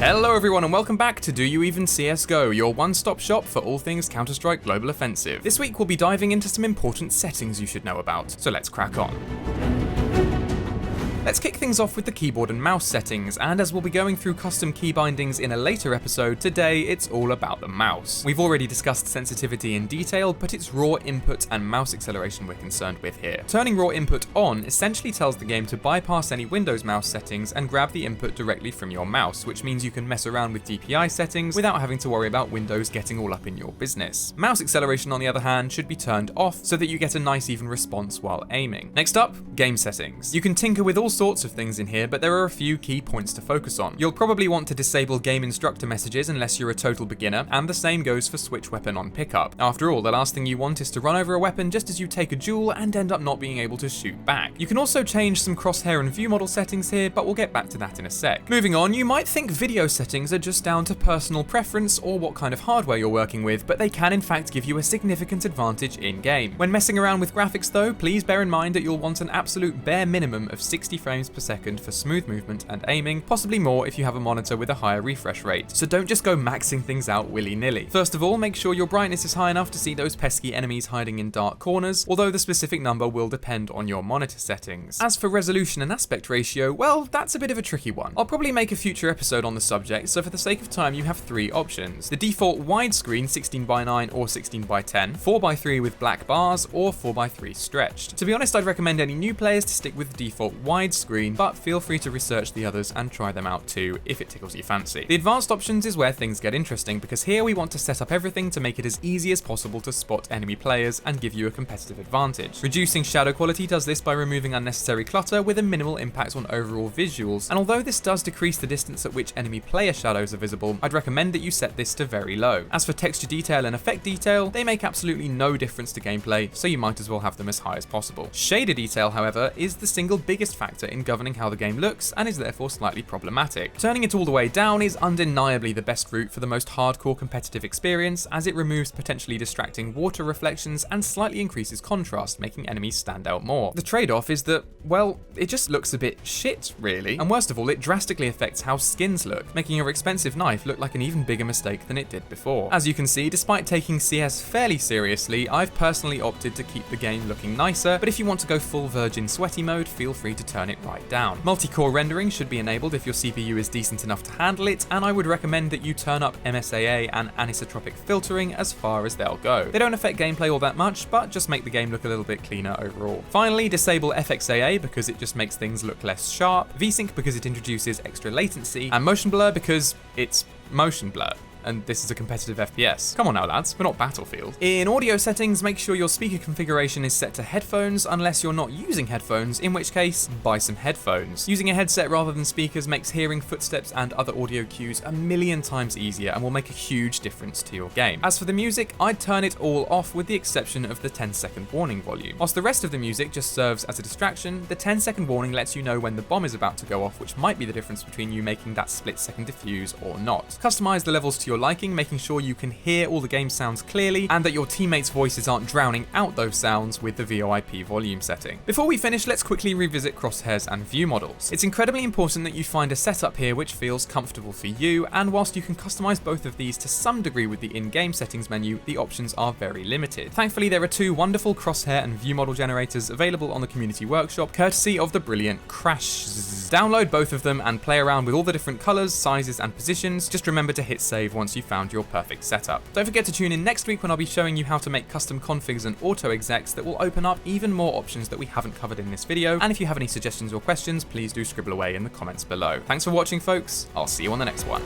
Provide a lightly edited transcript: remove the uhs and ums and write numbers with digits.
Hello everyone and welcome back to Do You Even CSGO, your one-stop shop for all things Counter-Strike Global Offensive. This week we'll be diving into some important settings you should know about, so let's crack on. Let's kick things off with the keyboard and mouse settings, and as we'll be going through custom key bindings in a later episode, today it's all about the mouse. We've already discussed sensitivity in detail, but it's raw input and mouse acceleration we're concerned with here. Turning raw input on essentially tells the game to bypass any Windows mouse settings and grab the input directly from your mouse, which means you can mess around with DPI settings without having to worry about Windows getting all up in your business. Mouse acceleration, on the other hand, should be turned off so that you get a nice even response while aiming. Next up, game settings. You can tinker with all sorts of things in here, but there are a few key points to focus on. You'll probably want to disable game instructor messages unless you're a total beginner, and the same goes for switch weapon on pickup. After all, the last thing you want is to run over a weapon just as you take a duel and end up not being able to shoot back. You can also change some crosshair and view model settings here, but we'll get back to that in a sec. Moving on, you might think video settings are just down to personal preference or what kind of hardware you're working with, but they can in fact give you a significant advantage in-game. When messing around with graphics though, please bear in mind that you'll want an absolute bare minimum of 60 frames per second for smooth movement and aiming, possibly more if you have a monitor with a higher refresh rate. So don't just go maxing things out willy-nilly. First of all, make sure your brightness is high enough to see those pesky enemies hiding in dark corners, although the specific number will depend on your monitor settings. As for resolution and aspect ratio, well, that's a bit of a tricky one. I'll probably make a future episode on the subject, so for the sake of time you have three options. The default widescreen 16:9 or 16:10, 4:3 with black bars, or 4:3 stretched. To be honest, I'd recommend any new players to stick with the default widescreen, but feel free to research the others and try them out too if it tickles your fancy. The advanced options is where things get interesting, because here we want to set up everything to make it as easy as possible to spot enemy players and give you a competitive advantage. Reducing shadow quality does this by removing unnecessary clutter with a minimal impact on overall visuals, and although this does decrease the distance at which enemy player shadows are visible, I'd recommend that you set this to very low. As for texture detail and effect detail, they make absolutely no difference to gameplay, so you might as well have them as high as possible. Shader detail, however, is the single biggest factor in governing how the game looks and is therefore slightly problematic. Turning it all the way down is undeniably the best route for the most hardcore competitive experience, as it removes potentially distracting water reflections and slightly increases contrast, making enemies stand out more. The trade-off is that, well, it just looks a bit shit, really, and worst of all, it drastically affects how skins look, making your expensive knife look like an even bigger mistake than it did before. As you can see, despite taking CS fairly seriously, I've personally opted to keep the game looking nicer, but if you want to go full virgin sweaty mode, feel free to turn it right down. Multi-core rendering should be enabled if your CPU is decent enough to handle it, and I would recommend that you turn up MSAA and anisotropic filtering as far as they'll go. They don't affect gameplay all that much, but just make the game look a little bit cleaner overall. Finally, disable FXAA because it just makes things look less sharp, VSync because it introduces extra latency, and motion blur because it's motion blur. And this is a competitive FPS. Come on now lads, we're not Battlefield. In audio settings, make sure your speaker configuration is set to headphones unless you're not using headphones, in which case, buy some headphones. Using a headset rather than speakers makes hearing footsteps and other audio cues a million times easier and will make a huge difference to your game. As for the music, I'd turn it all off with the exception of the 10-second warning volume. Whilst the rest of the music just serves as a distraction, the 10-second warning lets you know when the bomb is about to go off, which might be the difference between you making that split-second defuse or not. Customize the levels to your liking, making sure you can hear all the game sounds clearly and that your teammates' voices aren't drowning out those sounds with the VoIP volume setting. Before we finish, let's quickly revisit crosshairs and view models. It's incredibly important that you find a setup here which feels comfortable for you, and whilst you can customize both of these to some degree with the in-game settings menu, the options are very limited. Thankfully, there are two wonderful crosshair and view model generators available on the community workshop, courtesy of the brilliant Crash. Download both of them and play around with all the different colors, sizes, and positions. Just remember to hit save once you've found your perfect setup. Don't forget to tune in next week when I'll be showing you how to make custom configs and auto execs that will open up even more options that we haven't covered in this video. And if you have any suggestions or questions, please do scribble away in the comments below. Thanks for watching, folks. I'll see you on the next one.